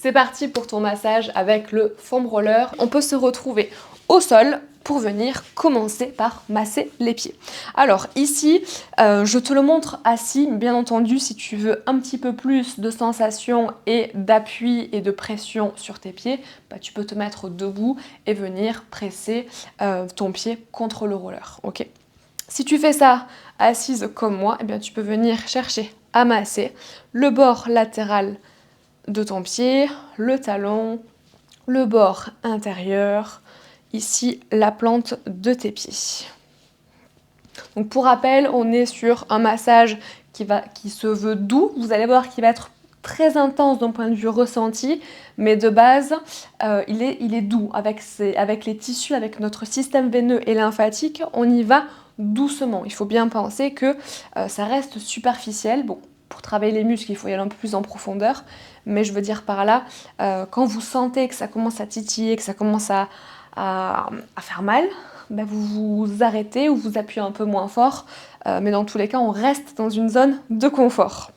C'est parti pour ton massage avec le foam roller. On peut se retrouver au sol pour venir commencer par masser les pieds. Alors ici, je te le montre assis, bien entendu, si tu veux un petit peu plus de sensation et d'appui et de pression sur tes pieds, bah, tu peux te mettre debout et venir presser ton pied contre le roller. Ok. Si tu fais ça assise comme moi, eh bien, tu peux venir chercher à masser le bord latéral de ton pied, le talon, le bord intérieur, ici la plante de tes pieds. Donc pour rappel, on est sur un massage qui se veut doux. Vous allez voir qu'il va être très intense d'un point de vue ressenti, mais de base, il est doux. Avec les tissus, avec notre système veineux et lymphatique, on y va doucement. Il faut bien penser que ça reste superficiel. Bon, pour travailler les muscles, il faut y aller un peu plus en profondeur, mais je veux dire par là, quand vous sentez que ça commence à titiller, que ça commence à faire mal, ben vous vous arrêtez ou vous appuyez un peu moins fort, mais dans tous les cas, on reste dans une zone de confort.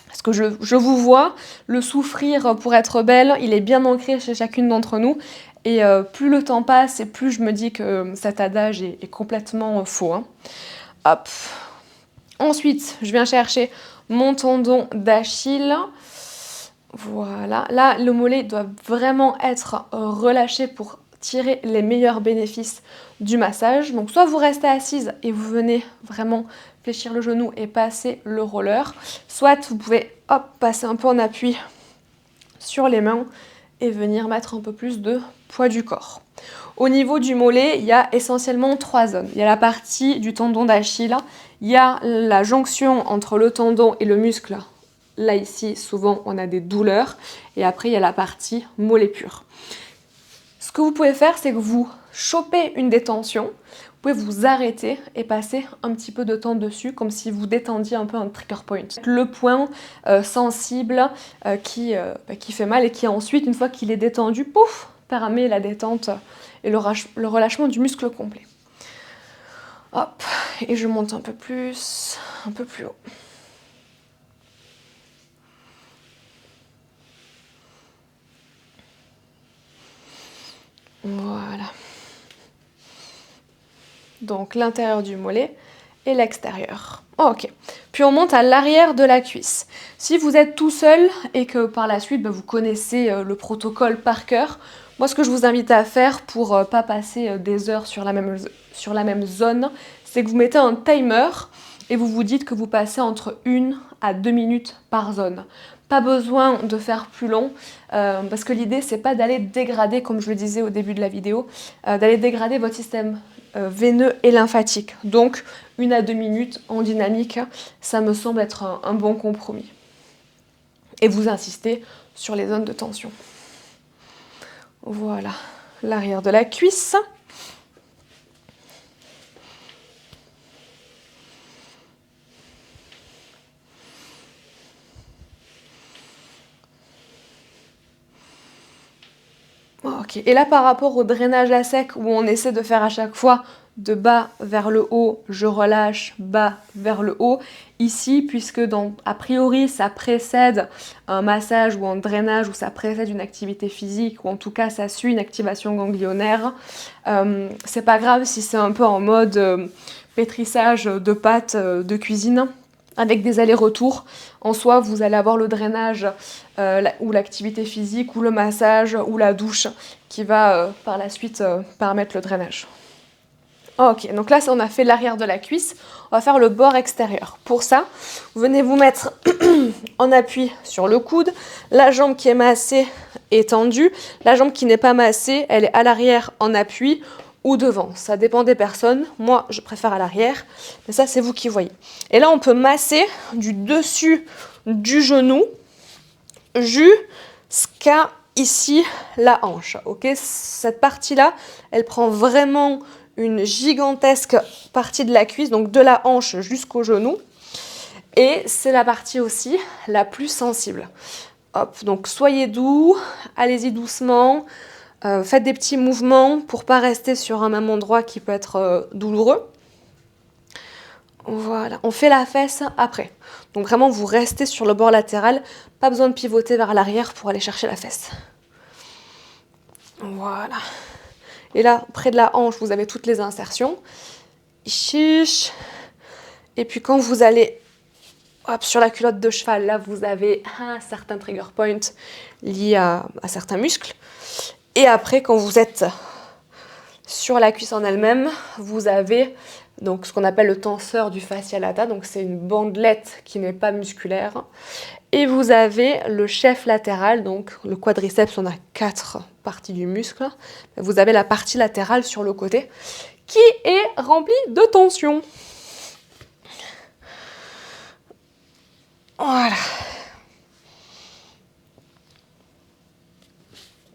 Parce que je vous vois, le souffrir pour être belle, il est bien ancré chez chacune d'entre nous, et plus le temps passe, et plus je me dis que cet adage est complètement faux. Hein. Hop. Ensuite, je viens chercher mon tendon d'Achille. Voilà, là le mollet doit vraiment être relâché pour tirer les meilleurs bénéfices du massage. Donc soit vous restez assise et vous venez vraiment fléchir le genou et passer le roller, soit vous pouvez hop, passer un peu en appui sur les mains et venir mettre un peu plus de poids du corps. Au niveau du mollet, il y a essentiellement 3 zones. Il y a la partie du tendon d'Achille, il y a la jonction entre le tendon et le muscle. Là, ici, souvent, on a des douleurs. Et après, il y a la partie mollet pur. Ce que vous pouvez faire, c'est que vous chopez une détention. Vous pouvez vous arrêter et passer un petit peu de temps dessus, comme si vous détendiez un peu un trigger point. Le point sensible qui fait mal et qui ensuite, une fois qu'il est détendu, pouf, permet la détente et le relâchement du muscle complet. Hop, et je monte un peu plus haut. Voilà. Donc l'intérieur du mollet et l'extérieur. Ok. Puis on monte à l'arrière de la cuisse. Si vous êtes tout seul et que par la suite vous connaissez le protocole par cœur, moi ce que je vous invite à faire pour pas passer des heures sur la même zone, c'est que vous mettez un timer et vous vous dites que vous passez entre 1 à 2 minutes par zone. Pas besoin de faire plus long parce que l'idée c'est pas d'aller dégrader, comme je le disais au début de la vidéo, d'aller dégrader votre système veineux et lymphatique. Donc 1 à 2 minutes en dynamique, ça me semble être un bon compromis. Et vous insistez sur les zones de tension. Voilà, l'arrière de la cuisse. Ok, et là par rapport au drainage à sec où on essaie de faire à chaque fois de bas vers le haut, je relâche, bas vers le haut. Ici, puisque a priori ça précède un massage ou un drainage ou ça précède une activité physique ou en tout cas ça suit une activation ganglionnaire, c'est pas grave si c'est un peu en mode pétrissage de pâtes de cuisine. Avec des allers-retours, en soi, vous allez avoir le drainage ou l'activité physique ou le massage ou la douche qui va par la suite permettre le drainage. Ok, donc là, on a fait l'arrière de la cuisse. On va faire le bord extérieur. Pour ça, vous venez vous mettre en appui sur le coude. La jambe qui est massée est tendue. La jambe qui n'est pas massée, elle est à l'arrière en appui ou devant. Ça dépend des personnes. Moi, je préfère à l'arrière, mais ça, c'est vous qui voyez. Et là, on peut masser du dessus du genou jusqu'à ici la hanche. Ok, cette partie-là, elle prend vraiment une gigantesque partie de la cuisse, donc de la hanche jusqu'au genou. Et c'est la partie aussi la plus sensible. Hop, donc soyez doux, allez-y doucement. Faites des petits mouvements pour pas rester sur un même endroit qui peut être douloureux. Voilà, on fait la fesse après. Donc vraiment, vous restez sur le bord latéral, pas besoin de pivoter vers l'arrière pour aller chercher la fesse. Voilà. Et là, près de la hanche, vous avez toutes les insertions. Chiche. Et puis quand vous allez hop, sur la culotte de cheval, là, vous avez un certain trigger point lié à certains muscles. Et après, quand vous êtes sur la cuisse en elle-même, vous avez donc ce qu'on appelle le tenseur du fascia lata. Donc c'est une bandelette qui n'est pas musculaire. Et vous avez le chef latéral, donc le quadriceps, on a 4 parties du muscle. Vous avez la partie latérale sur le côté qui est remplie de tension. Voilà.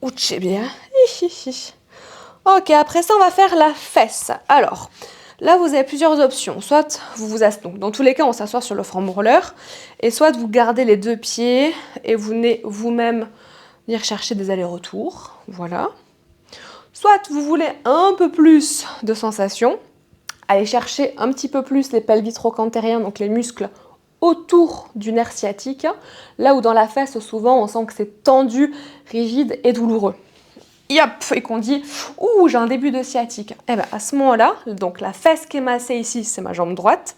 Ouch, bien. Ok, après ça, on va faire la fesse. Alors, là, vous avez plusieurs options. Soit vous vous asseyez, donc dans tous les cas, on s'assoit sur le foam roller, et soit vous gardez les 2 pieds et vous venez vous-même venir chercher des allers-retours. Voilà. Soit vous voulez un peu plus de sensation, aller chercher un petit peu plus les pelvitrocantériens, donc les muscles autour du nerf sciatique, là où dans la fesse, souvent, on sent que c'est tendu, rigide et douloureux. Yop, et qu'on dit « Ouh, j'ai un début de sciatique ». Et bien à ce moment-là, donc la fesse qui est massée ici, c'est ma jambe droite.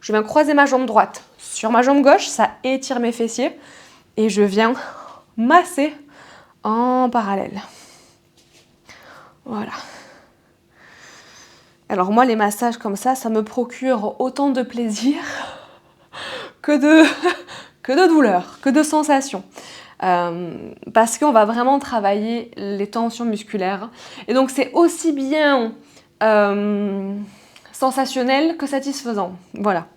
Je viens croiser ma jambe droite sur ma jambe gauche, ça étire mes fessiers. Et je viens masser en parallèle. Voilà. Alors moi, les massages comme ça me procure autant de plaisir que de douleur, que de sensations. Parce qu'on va vraiment travailler les tensions musculaires. Et donc c'est aussi bien sensationnel que satisfaisant. Voilà.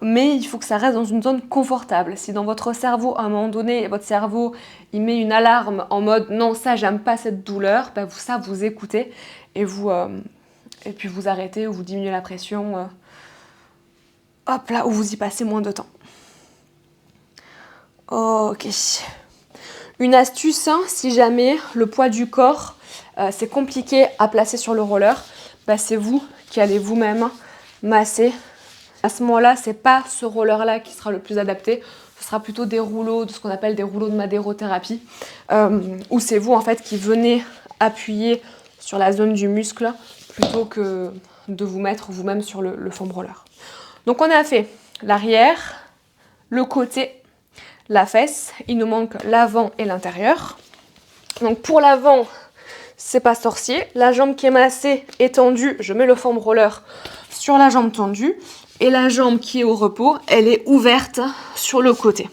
Mais il faut que ça reste dans une zone confortable. Si dans votre cerveau, à un moment donné, votre cerveau il met une alarme en mode non, ça j'aime pas cette douleur, ben vous écoutez et et puis vous arrêtez ou vous diminuez la pression. Hop là, où vous y passez moins de temps. Ok. Une astuce, hein, si jamais le poids du corps, c'est compliqué à placer sur le roller, bah c'est vous qui allez vous-même masser. À ce moment-là, c'est pas ce roller-là qui sera le plus adapté. Ce sera plutôt des rouleaux, de ce qu'on appelle des rouleaux de madérothérapie, où c'est vous en fait qui venez appuyer sur la zone du muscle plutôt que de vous mettre vous-même sur le foam roller. Donc on a fait l'arrière, le côté, la fesse, il nous manque l'avant et l'intérieur. Donc pour l'avant, c'est pas sorcier. La jambe qui est massée est tendue, je mets le foam roller sur la jambe tendue. Et la jambe qui est au repos, elle est ouverte sur le côté.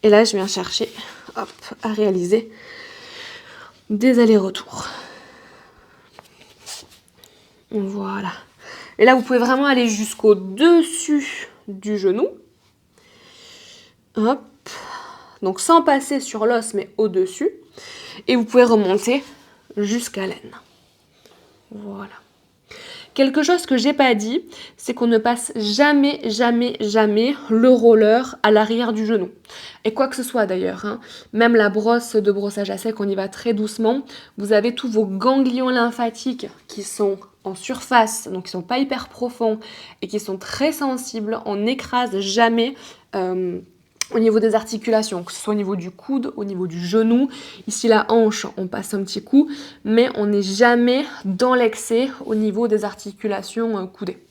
Et là, je viens chercher hop, à réaliser des allers-retours. Voilà. Et là, vous pouvez vraiment aller jusqu'au dessus du genou. Hop. Donc sans passer sur l'os, mais au-dessus. Et vous pouvez remonter jusqu'à l'aine. Voilà. Quelque chose que j'ai pas dit, c'est qu'on ne passe jamais, jamais, jamais le roller à l'arrière du genou. Et quoi que ce soit d'ailleurs, hein, même la brosse de brossage à sec, on y va très doucement. Vous avez tous vos ganglions lymphatiques qui sont en surface, donc qui sont pas hyper profonds et qui sont très sensibles. On n'écrase jamais au niveau des articulations, que ce soit au niveau du coude, au niveau du genou. Ici, la hanche, on passe un petit coup, mais on n'est jamais dans l'excès au niveau des articulations coudées.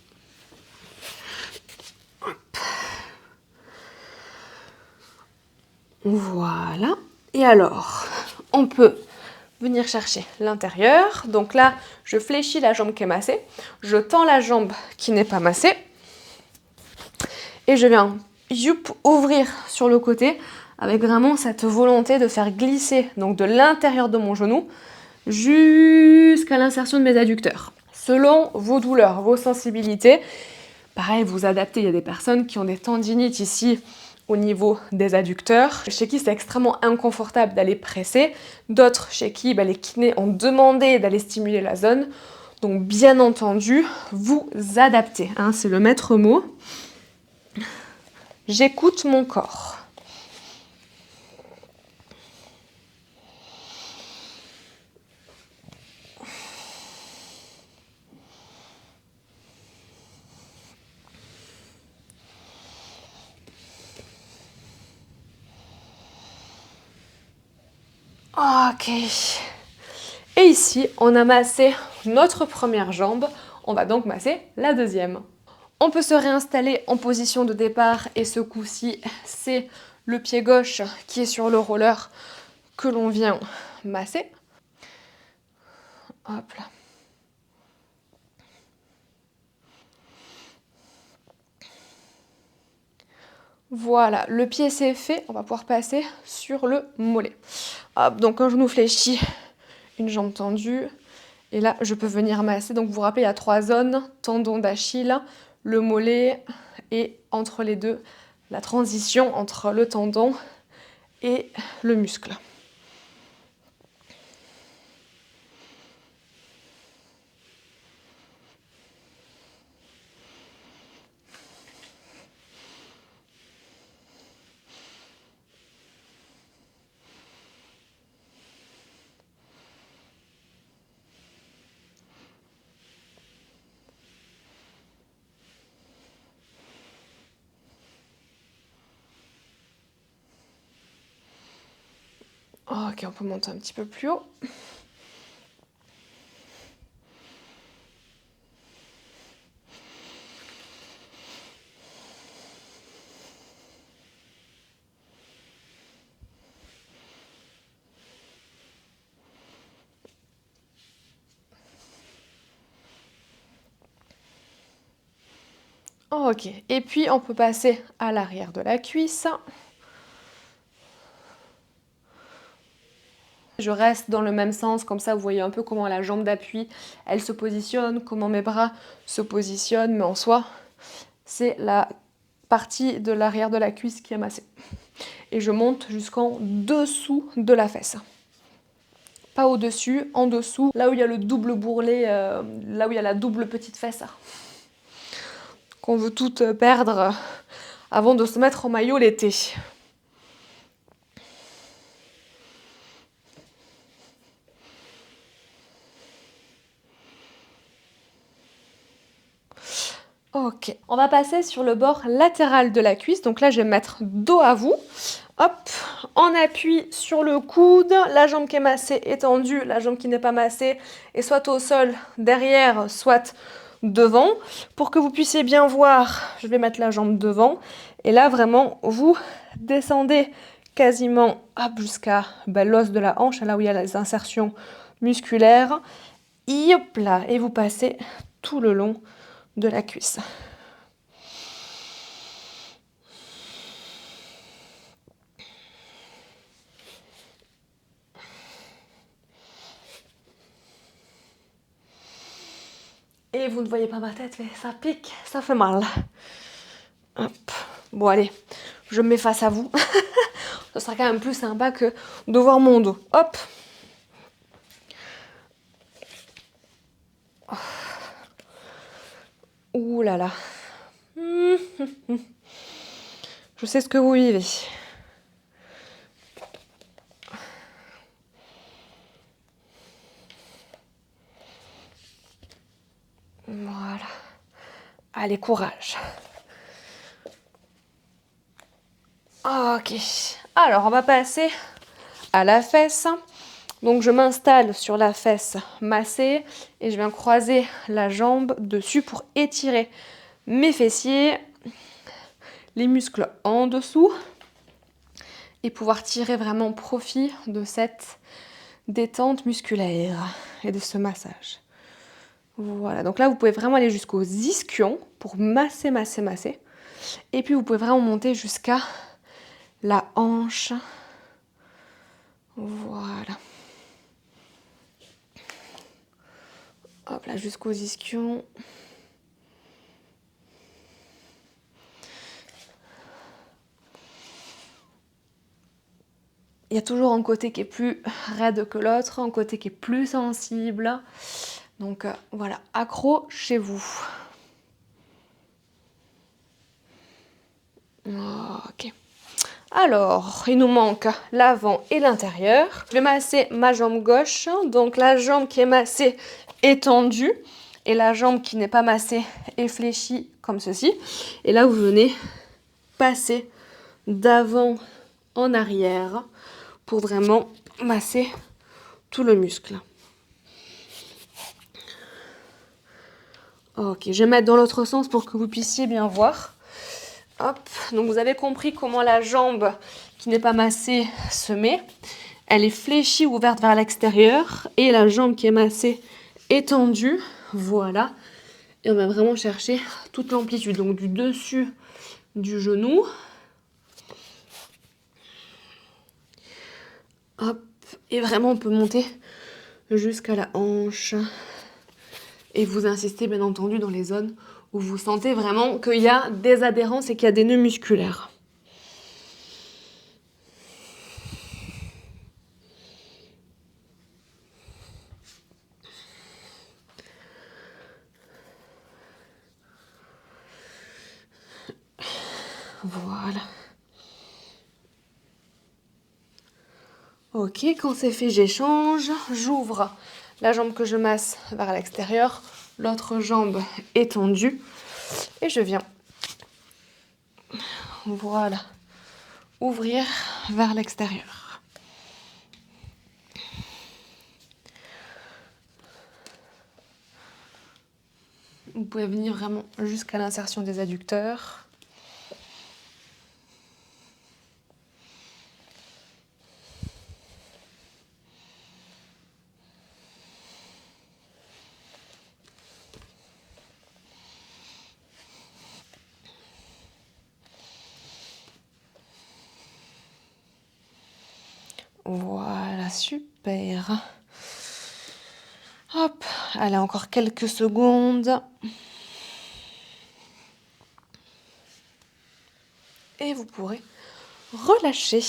Hop. Voilà. Et alors, on peut venir chercher l'intérieur. Donc là, je fléchis la jambe qui est massée, je tends la jambe qui n'est pas massée, et je viens ouvrir sur le côté avec vraiment cette volonté de faire glisser donc de l'intérieur de mon genou jusqu'à l'insertion de mes adducteurs. Selon vos douleurs, vos sensibilités, pareil, vous adaptez. Il y a des personnes qui ont des tendinites ici au niveau des adducteurs, chez qui c'est extrêmement inconfortable d'aller presser, d'autres chez qui les kinés ont demandé d'aller stimuler la zone. Donc bien entendu, vous adaptez, hein, c'est le maître mot. J'écoute mon corps. Ok. Et ici, on a massé notre première jambe. On va donc masser la deuxième. On peut se réinstaller en position de départ et ce coup-ci, c'est le pied gauche qui est sur le roller que l'on vient masser. Hop là. Voilà, le pied c'est fait, on va pouvoir passer sur le mollet. Hop, donc un genou fléchi, une jambe tendue. Et là, je peux venir masser. Donc vous vous rappelez, il y a 3 zones, tendon d'Achille, le mollet et entre les deux, la transition entre le tendon et le muscle. Ok, on peut monter un petit peu plus haut. Ok, et puis on peut passer à l'arrière de la cuisse. Je reste dans le même sens, comme ça vous voyez un peu comment la jambe d'appui, elle se positionne, comment mes bras se positionnent, mais en soi, c'est la partie de l'arrière de la cuisse qui est massée. Et je monte jusqu'en dessous de la fesse. Pas au-dessus, en dessous, là où il y a le double bourrelet, là où il y a la double petite fesse. Qu'on veut toutes perdre avant de se mettre en maillot l'été. Ok, on va passer sur le bord latéral de la cuisse. Donc là, je vais me mettre dos à vous. Hop, en appui sur le coude, la jambe qui est massée est tendue, la jambe qui n'est pas massée est soit au sol derrière, soit devant. Pour que vous puissiez bien voir, je vais mettre la jambe devant. Et là, vraiment, vous descendez quasiment jusqu'à l'os de la hanche, là où il y a les insertions musculaires. Et hop là, et vous passez tout le long de la cuisse. Et vous ne voyez pas ma tête, mais ça pique, ça fait mal. Hop. Bon allez, je me mets face à vous. Ce sera quand même plus sympa que de voir mon dos. Hop. Ouh là là. Je sais ce que vous vivez. Voilà. Allez, courage. Ok. Alors, on va passer à la fesse. Donc, je m'installe sur la fesse massée et je viens croiser la jambe dessus pour étirer mes fessiers, les muscles en dessous et pouvoir tirer vraiment profit de cette détente musculaire et de ce massage. Voilà, donc là vous pouvez vraiment aller jusqu'aux ischions pour masser, masser, masser. Et puis vous pouvez vraiment monter jusqu'à la hanche. Voilà. Hop là, jusqu'aux ischions. Il y a toujours un côté qui est plus raide que l'autre, un côté qui est plus sensible. Donc voilà, accrochez-vous. Ok. Alors, il nous manque l'avant et l'intérieur. Je vais masser ma jambe gauche. Donc la jambe qui est massée est tendue. Et la jambe qui n'est pas massée est fléchie comme ceci. Et là, vous venez passer d'avant en arrière pour vraiment masser tout le muscle. Ok, je vais mettre dans l'autre sens pour que vous puissiez bien voir. Hop, donc vous avez compris comment la jambe qui n'est pas massée se met. Elle est fléchie ou ouverte vers l'extérieur et la jambe qui est massée est tendue. Voilà. Et on va vraiment chercher toute l'amplitude, donc du dessus du genou. Hop, et vraiment on peut monter jusqu'à la hanche. Et vous insistez bien entendu dans les zones où vous sentez vraiment qu'il y a des adhérences et qu'il y a des nœuds musculaires. Voilà. Ok, quand c'est fait, j'échange. J'ouvre la jambe que je masse vers l'extérieur. L'autre jambe est tendue. Et je viens, voilà, ouvrir vers l'extérieur. Vous pouvez venir vraiment jusqu'à l'insertion des adducteurs. Voilà, super. Hop, allez, encore quelques secondes. Et vous pourrez relâcher.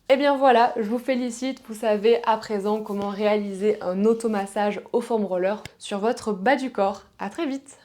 Et bien voilà, je vous félicite, vous savez à présent comment réaliser un automassage au foam roller sur votre bas du corps. À très vite!